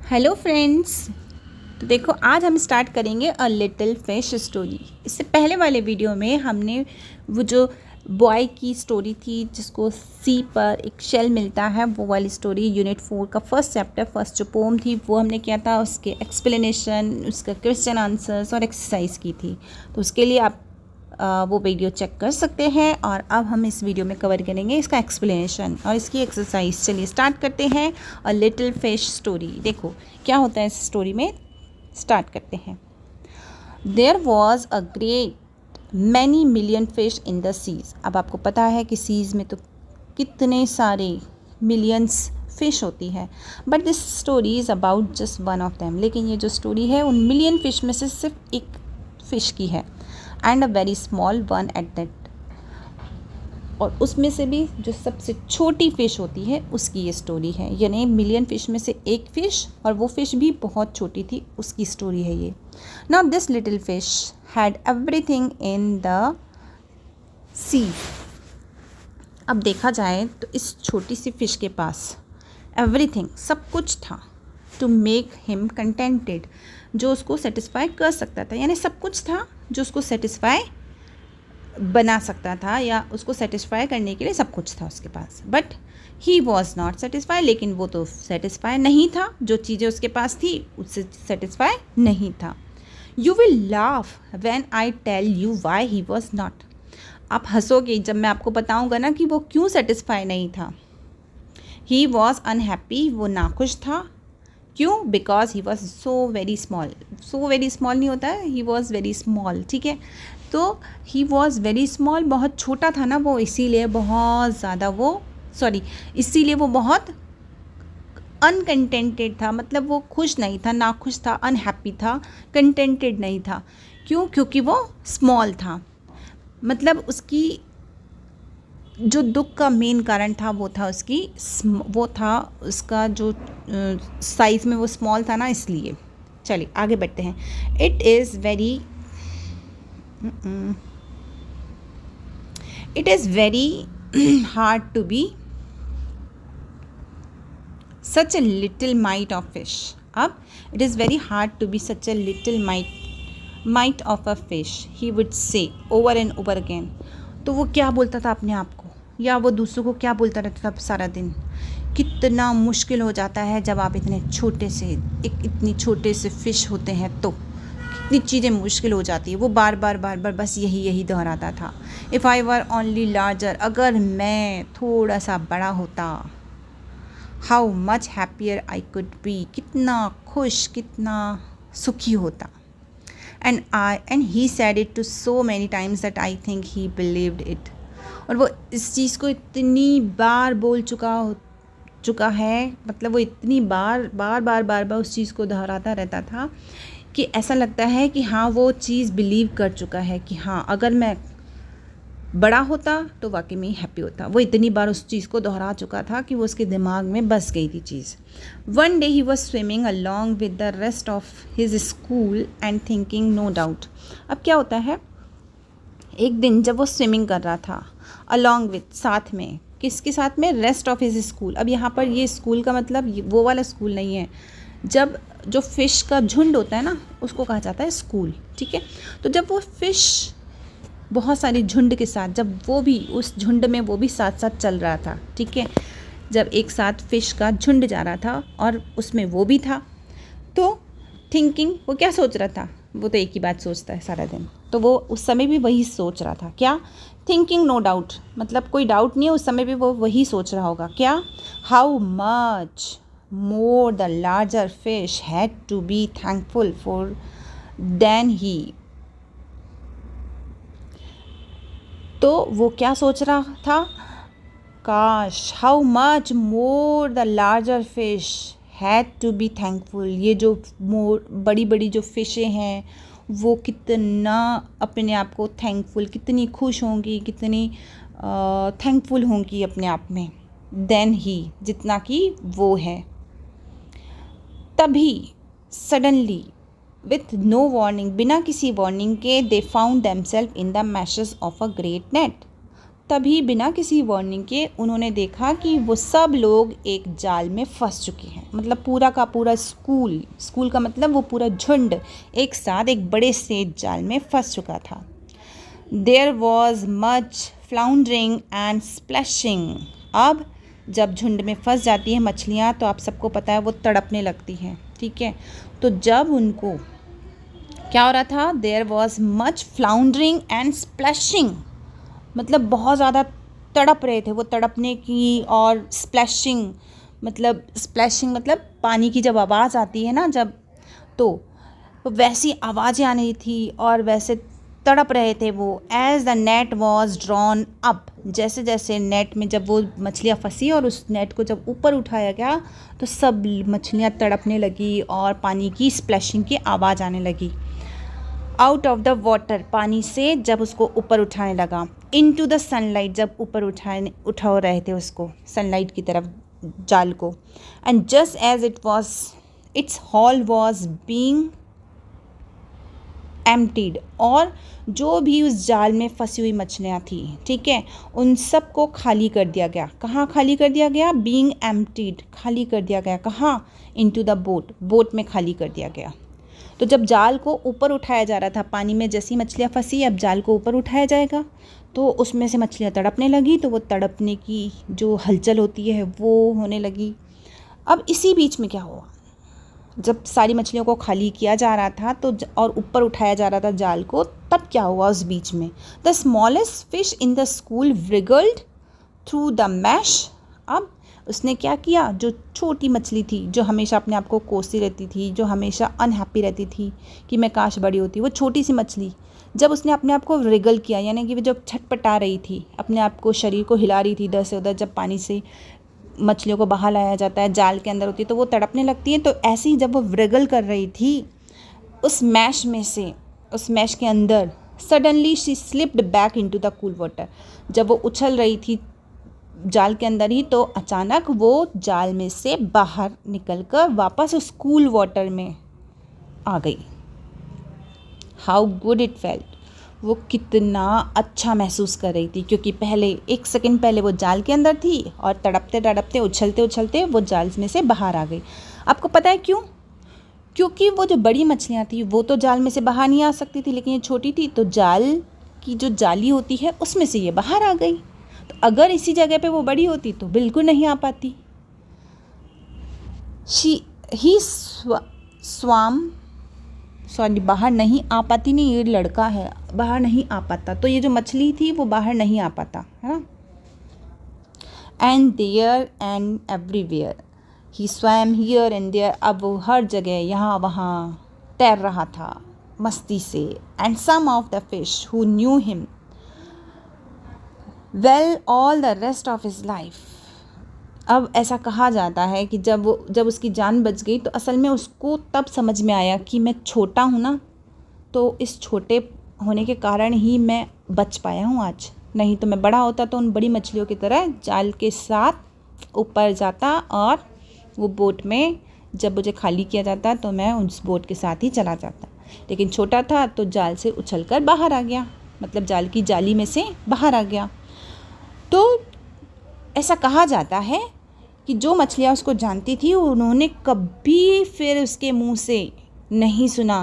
Hello friends. तो देखो आज हम स्टार्ट करेंगे अ लिटिल फिश स्टोरी। इससे पहले वाले वीडियो में हमने वो जो बॉय की स्टोरी थी जिसको सी पर एक शेल मिलता है, वो वाली स्टोरी यूनिट 4 का फर्स्ट चैप्टर, फर्स्ट जो पोम थी वो हमने किया था, उसके एक्सप्लेनेशन, उसका क्वेश्चन आंसर्स और एक्सरसाइज की थी। तो उसके लिए आप वो वीडियो चेक कर सकते हैं। और अब हम इस वीडियो में कवर करेंगे इसका एक्सप्लेनेशन और इसकी एक्सरसाइज। चलिए स्टार्ट करते हैं अ लिटिल फिश स्टोरी। देखो क्या होता है इस स्टोरी में, स्टार्ट करते हैं। There was a great many million fish in the seas. अब आपको पता है कि सीज में तो कितने सारे मिलियंस फिश होती है, but this story is about just one of them. लेकिन ये जो स्टोरी है उन मिलियन फिश में से सिर्फ एक फ़िश की है, and a very small one at that. और उसमें से भी जो सबसे छोटी फ़िश होती है उसकी ये स्टोरी है। यानी मिलियन फ़िश में से एक फ़िश, और वो फ़िश भी बहुत छोटी थी, उसकी स्टोरी है ये। Now this little fish had everything in the sea. अब देखा जाए तो इस छोटी सी फ़िश के पास एवरीथिंग, सब कुछ था, टू मेक हिम कंटेंटेड, जो उसको सेटिस्फाई कर सकता था। यानी सब कुछ था जो उसको सेटिस्फाई बना सकता था, या उसको सेटिस्फाई करने के लिए सब कुछ था उसके पास। But he was not satisfy, लेकिन वो तो सेटिस्फाई नहीं था, जो चीज़ें उसके पास थी उससे सेटिस्फाई नहीं था। You will laugh when I tell you why he was not. आप हंसोगे जब मैं आपको बताऊंगा ना कि वो क्यों सेटिस्फाई नहीं था। ही वॉज अनहैप्पी, वो नाखुश था। क्यों? Because he was so very small. So very small नहीं होता है, ही वॉज वेरी स्मॉल, ठीक है। तो ही वॉज वेरी स्मॉल, बहुत छोटा था ना वो, इसीलिए बहुत ज़्यादा इसीलिए वो बहुत अनकंटेंटेड था। मतलब वो खुश नहीं था, नाखुश था, अनहैप्पी था, कंटेंटेड नहीं था। क्यों? क्योंकि वो स्मॉल था। मतलब उसकी जो दुख का मेन कारण था वो था उसका जो साइज़ में वो स्मॉल था ना, इसलिए। चलिए आगे बढ़ते हैं। It is very hard to be such a little mite of fish. अब it is very hard to be such a little mite of a fish, he would say over and over again. तो वो क्या बोलता था अपने आप को, या वो दूसरों को क्या बोलता रहता था सारा दिन, कितना मुश्किल हो जाता है जब आप इतनी छोटे से फिश होते हैं तो कितनी चीज़ें मुश्किल हो जाती है। वो बार बार बस यही दोहराता था। If I were only larger, अगर मैं थोड़ा सा बड़ा होता, how much happier I could be, कितना खुश, कितना सुखी होता। And he said it to so many times that I think he believed it. और वो इस चीज़ को इतनी बार बोल चुका है, मतलब वो इतनी बार उस चीज़ को दोहराता रहता था कि ऐसा लगता है कि हाँ वो चीज़ बिलीव कर चुका है कि हाँ अगर मैं बड़ा होता तो वाकई में हैप्पी होता। वो इतनी बार उस चीज़ को दोहरा चुका था कि वो उसके दिमाग में बस गई थी चीज़। One day he was swimming along with the rest of his school and thinking no doubt. अब क्या होता है, एक दिन जब वो स्विमिंग कर रहा था अलॉन्ग विथ, साथ में, किसके साथ में? Rest of his school. अब यहाँ पर ये स्कूल का मतलब वो वाला स्कूल नहीं है, जब जो फ़िश का झुंड होता है ना उसको कहा जाता है स्कूल, ठीक है। तो जब वो फ़िश बहुत सारी झुंड के साथ, जब वो भी उस झुंड में वो भी साथ साथ चल रहा था, ठीक है, जब एक साथ फ़िश का झुंड जा रहा था और उसमें वो भी था, तो थिंकिंग, वो क्या सोच रहा था? वो तो एक ही बात सोचता है सारा दिन, तो वो उस समय भी वही सोच रहा था। क्या? थिंकिंग नो डाउट, मतलब कोई डाउट नहीं है, उस समय भी वो वही सोच रहा होगा। क्या? How much more the larger fish had to be thankful for then he. तो वो क्या सोच रहा था? काश, how much more the larger fish had to be thankful. ये जो बड़ी जो फ़िशें हैं वो कितना अपने आप को थैंकफुल, कितनी खुश होंगी, कितनी थैंकफुल होंगी अपने आप में, देन ही, जितना कि वो है। तभी सडनली विथ नो वार्निंग, बिना किसी वार्निंग के, they found themselves in the meshes of a great net. तभी बिना किसी वार्निंग के उन्होंने देखा कि वो सब लोग एक जाल में फंस चुके हैं। मतलब पूरा का पूरा स्कूल का मतलब वो पूरा झुंड एक साथ एक बड़े से जाल में फंस चुका था। There was much floundering and splashing. अब जब झुंड में फंस जाती है मछलियाँ तो आप सबको पता है वो तड़पने लगती हैं, ठीक है। तो जब उनको क्या हो रहा था, there was much floundering and splashing, मतलब बहुत ज़्यादा तड़प रहे थे वो, तड़पने की। और स्प्लैशिंग मतलब पानी की जब आवाज़ आती है ना जब, तो वैसी आवाज़ें आ रही थी और वैसे तड़प रहे थे वो। As the net was drawn up, जैसे जैसे नेट में जब वो मछलियाँ फंसी और उस नेट को जब ऊपर उठाया गया तो सब मछलियाँ तड़पने लगी और पानी की स्प्लैशिंग की आवाज़ आने लगी। आउट ऑफ द वाटर, पानी से जब उसको ऊपर उठाने लगा। इनटू द सनलाइट, जब ऊपर उठा रहे थे उसको सनलाइट की तरफ जाल को। And just as its haul was being emptied, और जो भी उस जाल में फंसी हुई मछलियाँ थी, ठीक है, उन सब को खाली कर दिया गया। कहाँ खाली कर दिया गया? बीइंग एम्प्टीड, खाली कर दिया गया। कहाँ? इनटू द बोट में खाली कर दिया गया। तो जब जाल को ऊपर उठाया जा रहा था पानी में, जैसी मछलियाँ फंसी, अब जाल को ऊपर उठाया जाएगा तो उसमें से मछलियाँ तड़पने लगी, तो वो तड़पने की जो हलचल होती है वो होने लगी। अब इसी बीच में क्या हुआ, जब सारी मछलियों को खाली किया जा रहा था तो और ऊपर उठाया जा रहा था जाल को, तब क्या हुआ उस बीच में? The smallest fish in the school wriggled through the mash. अब उसने क्या किया, जो छोटी मछली थी जो हमेशा अपने आप को कोसती रहती थी, जो हमेशा अनहैप्पी रहती थी कि मैं काश बड़ी होती, वो छोटी सी मछली जब उसने अपने आप को रिगल किया, यानी कि वो जब छटपटा रही थी, अपने आप को, शरीर को हिला रही थी इधर से उधर, जब पानी से मछलियों को बाहर लाया जाता है, जाल के अंदर होती है तो वो तड़पने लगती है। तो ऐसे ही जब वो रिगल कर रही थी उस मैश में से, उस मैश के अंदर, suddenly she slipped back into the cool water. जब वो उछल रही थी जाल के अंदर ही, तो अचानक वो जाल में से बाहर निकलकर वापस उस कूल वाटर में आ गई। हाउ गुड इट फेल्ट, वो कितना अच्छा महसूस कर रही थी, क्योंकि पहले एक सेकंड पहले वो जाल के अंदर थी और तड़पते तड़पते उछलते उछलते वो जाल में से बाहर आ गई। आपको पता है क्यों? क्योंकि वो जो बड़ी मछलियाँ थी वो तो जाल में से बाहर नहीं आ सकती थी, लेकिन ये छोटी थी तो जाल की जो जाली होती है उसमें से ये बाहर आ गई। तो अगर इसी जगह पे वो बड़ी होती तो बिल्कुल नहीं आ पाती। ही स्वाम सॉरी बाहर नहीं आ पाती नहीं, ये लड़का है, बाहर नहीं आ पाता, तो ये जो मछली थी वो बाहर नहीं आ पाता, है ना। And there and everywhere he swam here and there, अब वो हर जगह यहाँ वहाँ तैर रहा था मस्ती से। And some of the fish who knew him well all the rest of his life. अब ऐसा कहा जाता है कि जब उसकी जान बच गई तो असल में उसको तब समझ में आया कि मैं छोटा हूँ ना, तो इस छोटे होने के कारण ही मैं बच पाया हूँ आज, नहीं तो मैं बड़ा होता तो उन बड़ी मछलियों की तरह जाल के साथ ऊपर जाता और वो बोट में जब मुझे खाली किया जाता तो मैं उस बोट के साथ ही चला जाता। लेकिन छोटा था तो जाल से उछलकर बाहर आ गया, मतलब जाल की जाली में से बाहर आ गया। तो ऐसा कहा जाता है कि जो मछलियाँ उसको जानती थी उन्होंने कभी फिर उसके मुंह से नहीं सुना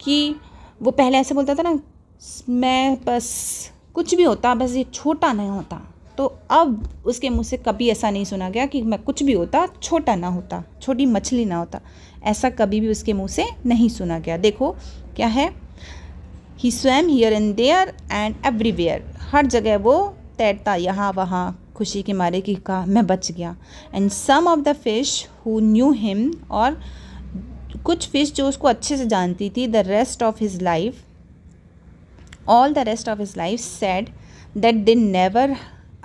कि वो पहले ऐसे बोलता था ना, मैं बस कुछ भी होता बस ये छोटा नहीं होता, तो अब उसके मुंह से कभी ऐसा नहीं सुना गया कि मैं कुछ भी होता छोटा ना होता, छोटी मछली ना होता, ऐसा कभी भी उसके मुंह से नहीं सुना गया। देखो क्या है, he swam here and there and everywhere, हर जगह वो तैरता यहाँ वहाँ खुशी के मारे कि कहा मैं बच गया। And some of the fish who knew him, और कुछ फिश जो उसको अच्छे से जानती थी, the rest of his life, all the rest of his life said that they never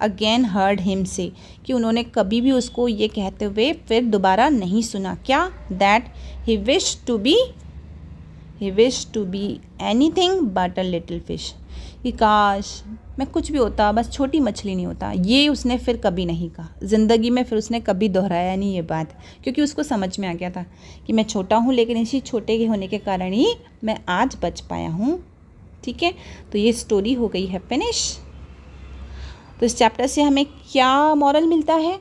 again heard him से, कि उन्होंने कभी भी उसको ये कहते हुए फिर दोबारा नहीं सुना। क्या? That he wish to be anything but a little fish, कि काश मैं कुछ भी होता बस छोटी मछली नहीं होता। ये उसने फिर कभी नहीं कहा ज़िंदगी में, फिर उसने कभी दोहराया नहीं ये बात, क्योंकि उसको समझ में आ गया था कि मैं छोटा हूँ, लेकिन इसी छोटे के होने के कारण ही मैं आज बच पाया हूँ। ठीक है, तो ये स्टोरी हो गई है फिनिश। तो इस चैप्टर से हमें क्या मॉरल मिलता है?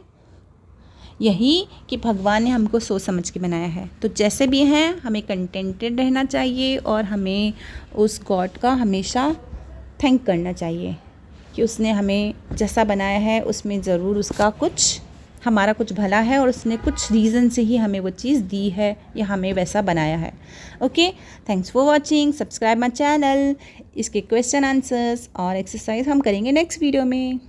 यही कि भगवान ने हमको सोच समझ के बनाया है, तो जैसे भी हैं हमें कंटेंटेड रहना चाहिए और हमें उस गॉड का हमेशा थैंक करना चाहिए कि उसने हमें जैसा बनाया है उसमें ज़रूर उसका कुछ हमारा कुछ भला है और उसने कुछ रीज़न से ही हमें वो चीज़ दी है या हमें वैसा बनाया है। Okay, thanks for watching, subscribe my channel. इसके क्वेश्चन आंसर्स और एक्सरसाइज हम करेंगे नेक्स्ट वीडियो में।